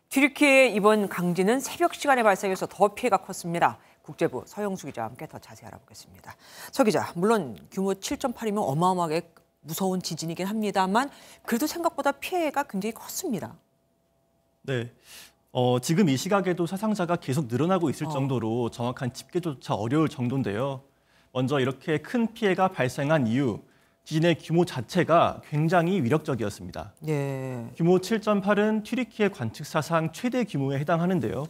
튀르키예의 이번 강진은 새벽 시간에 발생해서 더 피해가 컸습니다. 국제부 서영수 기자와 함께 더 자세히 알아보겠습니다. 서 기자, 물론 규모 7.8이면 어마어마하게 무서운 지진이긴 합니다만 그래도 생각보다 피해가 굉장히 컸습니다. 네, 지금 이 시각에도 사상자가 계속 늘어나고 있을 정도로 정확한 집계조차 어려울 정도인데요. 먼저 이렇게 큰 피해가 발생한 이유, 지진의 규모 자체가 굉장히 위력적이었습니다. 예. 규모 7.8은 튀르키예 관측 사상 최대 규모에 해당하는데요.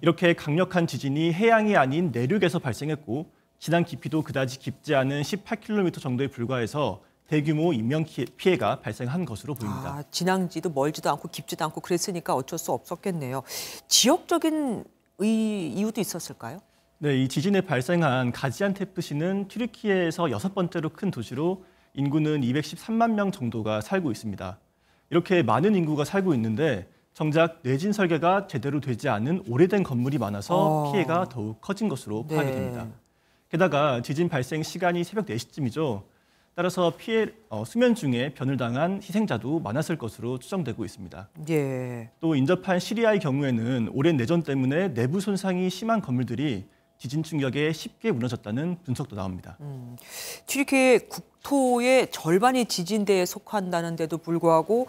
이렇게 강력한 지진이 해양이 아닌 내륙에서 발생했고 진앙 깊이도 그다지 깊지 않은 18km 정도에 불과해서 대규모 인명 피해가 발생한 것으로 보입니다. 진앙지도 멀지도 않고 깊지도 않고 그랬으니까 어쩔 수 없었겠네요. 지역적인 이유도 있었을까요? 네, 이 지진에 발생한 가지안테프시는 튀르키예에서 6번째로 큰 도시로 인구는 213만 명 정도가 살고 있습니다. 이렇게 많은 인구가 살고 있는데 정작 내진 설계가 제대로 되지 않은 오래된 건물이 많아서 피해가 더욱 커진 것으로 파악이 됩니다. 게다가 지진 발생 시간이 새벽 4시쯤이죠. 따라서 수면 중에 변을 당한 희생자도 많았을 것으로 추정되고 있습니다. 예. 또 인접한 시리아의 경우에는 오랜 내전 때문에 내부 손상이 심한 건물들이 지진 충격에 쉽게 무너졌다는 분석도 나옵니다. 튀르키예 국토의 절반이 지진대에 속한다는데도 불구하고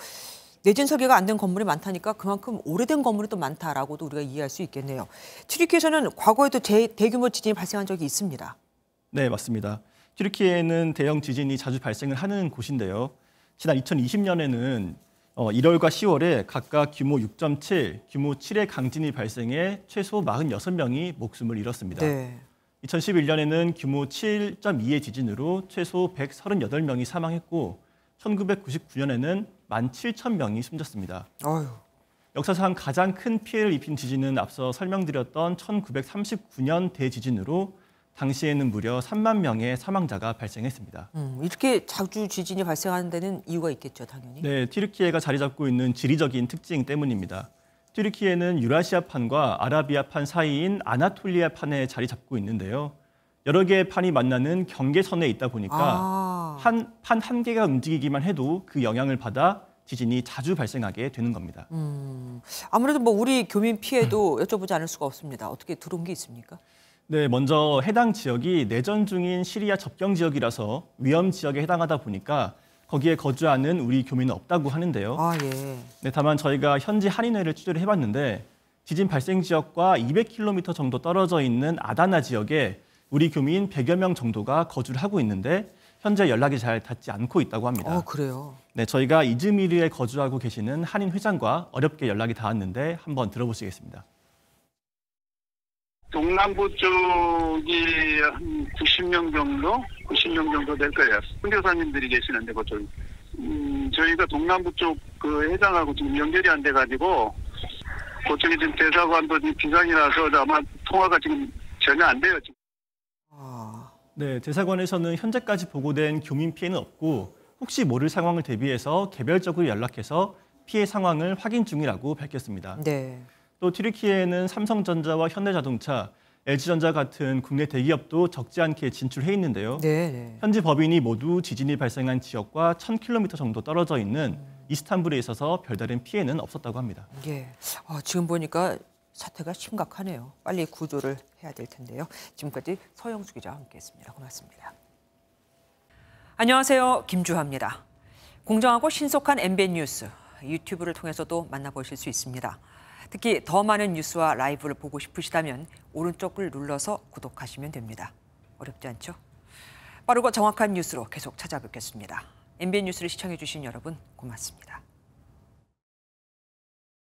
내진 설계가 안 된 건물이 많다니까 그만큼 오래된 건물이 또 많다라고도 우리가 이해할 수 있겠네요. 튀르키예에서는 과거에도 대규모 지진이 발생한 적이 있습니다. 네, 맞습니다. 튀르키예에는 대형 지진이 자주 발생을 하는 곳인데요. 지난 2020년에는 1월과 10월에 각각 규모 6.7, 규모 7의 강진이 발생해 최소 46명이 목숨을 잃었습니다. 네. 2011년에는 규모 7.2의 지진으로 최소 138명이 사망했고 1999년에는 17,000명이 숨졌습니다. 어휴. 역사상 가장 큰 피해를 입힌 지진은 앞서 설명드렸던 1939년 대지진으로 당시에는 무려 3만 명의 사망자가 발생했습니다. 이렇게 자주 지진이 발생하는 데는 이유가 있겠죠, 당연히. 네, 튀르키예가 자리 잡고 있는 지리적인 특징 때문입니다. 튀르키예는 유라시아판과 아라비아판 사이인 아나톨리아판에 자리 잡고 있는데요. 여러 개의 판이 만나는 경계선에 있다 보니까 판 한 개가 움직이기만 해도 그 영향을 받아 지진이 자주 발생하게 되는 겁니다. 아무래도 우리 교민 피해도 여쭤보지 않을 수가 없습니다. 어떻게 들어온 게 있습니까? 네, 먼저 해당 지역이 내전 중인 시리아 접경 지역이라서 위험 지역에 해당하다 보니까 거기에 거주하는 우리 교민은 없다고 하는데요. 예. 네, 다만 저희가 현지 한인회를 취재를 해봤는데 지진 발생 지역과 200km 정도 떨어져 있는 아다나 지역에 우리 교민 100여 명 정도가 거주를 하고 있는데 현재 연락이 잘 닿지 않고 있다고 합니다. 그래요? 네, 저희가 이즈미르에 거주하고 계시는 한인 회장과 어렵게 연락이 닿았는데 한번 들어보시겠습니다. 동남부 쪽이 한 90명 정도 될 거예요. 선교사님들이 계시는데 그쪽. 저희가 동남부 쪽 그 해당하고 지금 연결이 안 돼가지고 그쪽이 지금 대사관도 지금 비상이라서 아마 통화가 지금 전혀 안 돼요. 지금. 네, 대사관에서는 현재까지 보고된 교민 피해는 없고 혹시 모를 상황을 대비해서 개별적으로 연락해서 피해 상황을 확인 중이라고 밝혔습니다. 네. 또 튀르키예에는 삼성전자와 현대자동차, LG전자 같은 국내 대기업도 적지 않게 진출해 있는데요. 네. 현지 법인이 모두 지진이 발생한 지역과 1,000km 정도 떨어져 있는 이스탄불에 있어서 별다른 피해는 없었다고 합니다. 예. 지금 보니까 사태가 심각하네요. 빨리 구조를 해야 될 텐데요. 지금까지 서영수 기자와 함께했습니다. 고맙습니다. 안녕하세요. 김주하입니다. 공정하고 신속한 MBN 뉴스, 유튜브를 통해서도 만나보실 수 있습니다. 특히 더 많은 뉴스와 라이브를 보고 싶으시다면 오른쪽을 눌러서 구독하시면 됩니다. 어렵지 않죠? 빠르고 정확한 뉴스로 계속 찾아뵙겠습니다. MBN 뉴스를 시청해 주신 여러분 고맙습니다.